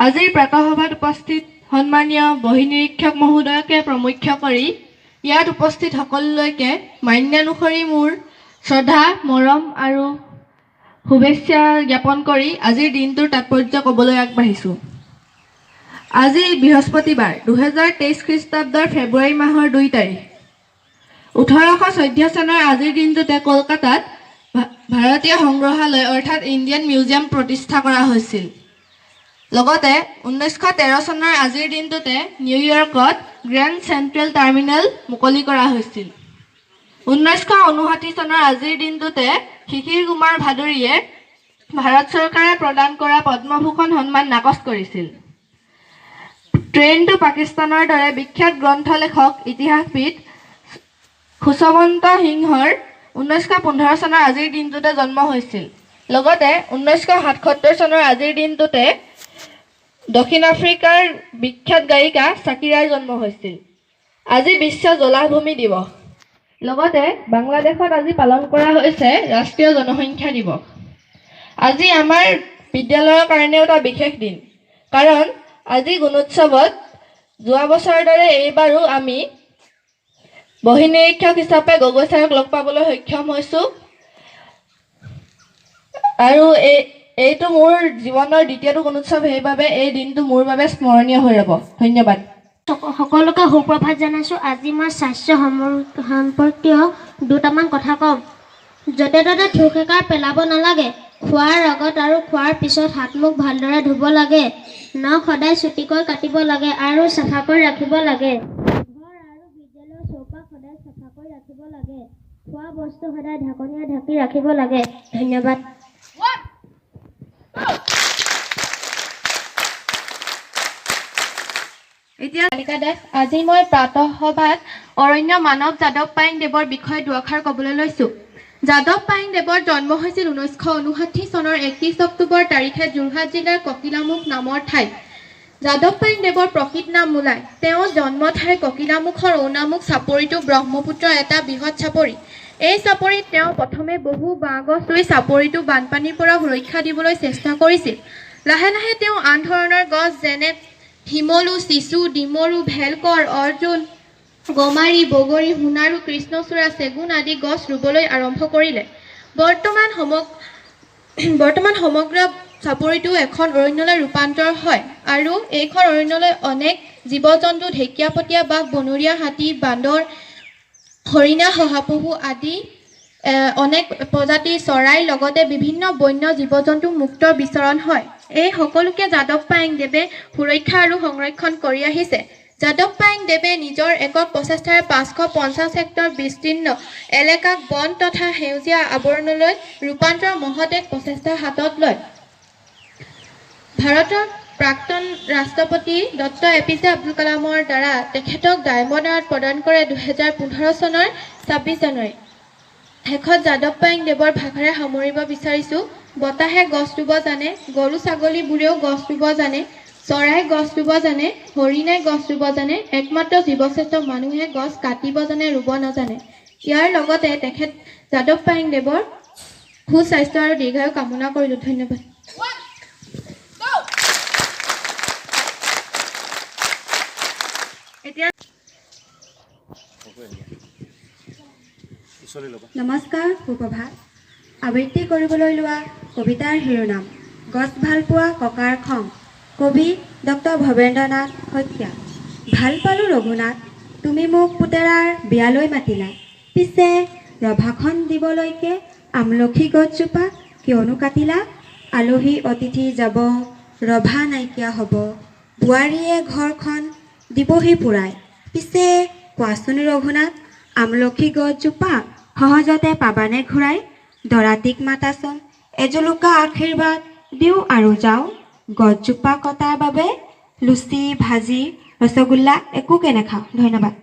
আজিৰ প্ৰাতঃসভাত উপস্থিত সন্মানীয় বহিনিৰীক্ষক মহোদয়কে প্ৰমুখ্য কৰি ইয়াত উপস্থিত সকলোলৈকে মান্যানুসৰি মোৰ শ্ৰদ্ধা মৰম আৰু শুভেচ্ছা জ্ঞাপন কৰি আজিৰ দিনটোৰ তাৎপৰ্য ক'বলৈ আগবাঢ়িছোঁ। আজি বৃহস্পতিবাৰ 2023 খ্ৰীষ্টাব্দৰ ফেব্ৰুৱাৰী মাহৰ 2 তাৰিখ। 1814 চনৰ আজিৰ দিনটোতে কলকাতাত ভাৰতীয় সংগ্ৰহালয় অৰ্থাৎ ইণ্ডিয়ান মিউজিয়াম প্ৰতিষ্ঠা কৰা হৈছিল। লগতে 1913 চনৰ আজিৰ দিনটোতে নিউয়ৰ্কত গ্ৰেণ্ড চেণ্ট্ৰেল টাৰ্মিনেল মুকলি কৰা হৈছিল। 1959 চনৰ আজিৰ দিনটোতে শিশিৰ কুমাৰ ভাদুৰীয়ে ভাৰত চৰকাৰে প্ৰদান কৰা পদ্মভূষণ সন্মান নাকচ কৰিছিল। ট্ৰেইন টু পাকিস্তানৰ দৰে বিখ্যাত গ্ৰন্থলেখক ইতিহাসবিদ খুশৱন্ত সিংহৰ 1915 চনৰ আজিৰ দিনটোতে জন্ম হৈছিল। লগতে 1977 চনৰ আজিৰ দিনটোতে দক্ষিণ আফ্ৰিকাৰ বিখ্যাত গায়িকা চাকিৰাৰ জন্ম হৈছিল। আজি বিশ্ব জলাভূমি দিৱস। লগতে বাংলাদেশত আজি পালন কৰা হৈছে ৰাষ্ট্ৰীয় জনসংখ্যা দিৱস। আজি আমাৰ বিদ্যালয়ৰ কাৰণেও এটা বিশেষ দিন, কাৰণ আজি গুণোৎসৱত যোৱা বছৰৰ দৰে এইবাৰো আমি বহিনিৰীক্ষক হিচাপে গগৈ ছাৰক লগ পাবলৈ সক্ষম হৈছোঁ আৰু এইটো মোৰ জীৱনৰ দ্বিতীয়টো গুণোৎসৱ, সেইবাবে এই দিনটো মোৰ বাবে স্মৰণীয় হৈ ৰ'ব। ধন্যবাদ। সকলোকে সুপ্ৰভাত জনাইছোঁ। আজি মই স্বাস্থ্য সম্পৰ্কীয় দুটামান কথা ক'ম। য'তে ত'তে থুকেকাৰ পেলাব নালাগে। খোৱাৰ আগত আৰু খোৱাৰ পিছত হাত মুখ ভালদৰে ধুব লাগে। নখ সদায় চুটিকৈ কাটিব লাগে আৰু চাফাকৈ ৰাখিব লাগে। ঘৰ আৰু বিদ্যালয়ৰ চৌপাশ সদায় চাফাকৈ ৰাখিব লাগে। খোৱা বস্তু সদায় ঢাকনিৰে ঢাকি ৰাখিব লাগে। ধন্যবাদ। এতিয়া তালিকা দাস। আজি মই প্ৰাতঃসভাত অৰণ্য মানৱ যাদৱ পায়েং দেৱৰ বিষয়ে দুআষাৰ ক'বলৈ লৈছোঁ। যাদৱ পায়েং দেৱৰ জন্ম হৈছিল 1959 চনৰ 31 অক্টোবৰ তাৰিখে যোৰহাট জিলাৰ ককিলামুখ নামৰ ঠাইত। যাদৱ পায়েং দেৱৰ প্ৰকৃত নাম মোলাই। তেওঁৰ জন্ম ঠাই ককিলামুখৰ ঔনামুখ চাপৰিটো ব্ৰহ্মপুত্ৰৰ এটা বৃহৎ চাপৰি। এই চাপৰিত তেওঁ প্ৰথমে বহু বাঁহ গছ ৰুই চাপৰিটো বানপানীৰ পৰা সুৰক্ষা দিবলৈ চেষ্টা কৰিছিল। লাহে লাহে তেওঁ আন ধৰণৰ গছ যেনে শিমলু, চিচু, ডিমৰু, ভেলকৰ, অৰ্জুন, গমাৰি, বগৰী, সোণাৰু, কৃষ্ণচূড়া, চেগুন আদি গছ ৰুবলৈ আৰম্ভ কৰিলে। বৰ্তমান সমগ্ৰ চাপৰিটো এখন অৰণ্যলৈ ৰূপান্তৰ হয় আৰু এইখন অৰণ্যলৈ অনেক জীৱ জন্তু, ঢেকীয়াপতীয়া বাঘ, বনৰীয়া হাতী, বান্দৰ, হৰিণা, শহাপহু আদি অনেক প্ৰজাতিৰ চৰাই লগতে বিভিন্ন বন্য জীৱ জন্তু মুক্ত বিচৰণ হয়। এই সকলোকে যাদৱ পায়েং দেৱে সুৰক্ষা আৰু সংৰক্ষণ কৰি আহিছে। যাদৱ পায়েং দেৱে নিজৰ একক প্ৰচেষ্টাৰে 550 হেক্টৰ বিস্তীৰ্ণ এলেকাক বন তথা সেউজীয়া আৱৰণলৈ ৰূপান্তৰ মহৎ এক প্ৰচেষ্টা হাতত লয়। ভাৰতৰ প্ৰাক্তন ৰাষ্ট্ৰপতি ডক্টৰ APJ আব্দুল কালামৰ দ্বাৰা তেখেতক ডায়মণ্ড আৱাৰ্ড প্ৰদান কৰে 2015 চনৰ 26 জানুৱাৰী। শেষত যাদৱ পায়েং দেৱৰ ভাষাৰে সামৰিব বিচাৰিছোঁ। বতাহে গছ ৰুব জানে, গৰু ছাগলীবোৰেও গছ ৰুব জানে, চৰাই গছ ৰুব জানে, হৰিণাই গছ ৰুব জানে, একমাত্ৰ জীৱশ্ৰেষ্ঠ মানুহে গছ কাটিব জানে, ৰুব নাজানে। ইয়াৰ লগতে তেখেত যাদৱ পায়েং দেৱৰ সুস্বাস্থ্য আৰু দীৰ্ঘায়ু কামনা কৰিলোঁ। ধন্যবাদ। নমস্কাৰ, সুপ্ৰভাত। আবৃত্তি কৰিবলৈ লোৱা কবিতাৰ শিৰোনাম গছ ভালপোৱা ককাৰ খং। কবি ডক্টৰ ভৱেন্দ্ৰনাথ শইকীয়া। ভাল পালোঁ ৰঘুনাথ, তুমি মোক পুতেৰাৰ বিয়ালৈ মাতিলা, পিছে ৰভাখন দিবলৈকে আমলখি গছজোপা কিয়নো কাটিলা? আলহী অতিথি যাব, ৰভা নাইকিয়া হ'ব, বোৱাৰীয়ে ঘৰখন দিবহি পুৰাই, পিছে কোৱাচোন ৰঘুনাথ, আমলখি গছজোপা সহজতে পাবানে ঘূৰাই? দৰাটিক মাতাচোন, এজোলোকা আশীৰ্বাদ দিওঁ আৰু যাওঁ, গছজোপা কটাৰ বাবে লুচি, ভাজি, ৰসগোল্লা একোকে নাখাওঁ। ধন্যবাদ।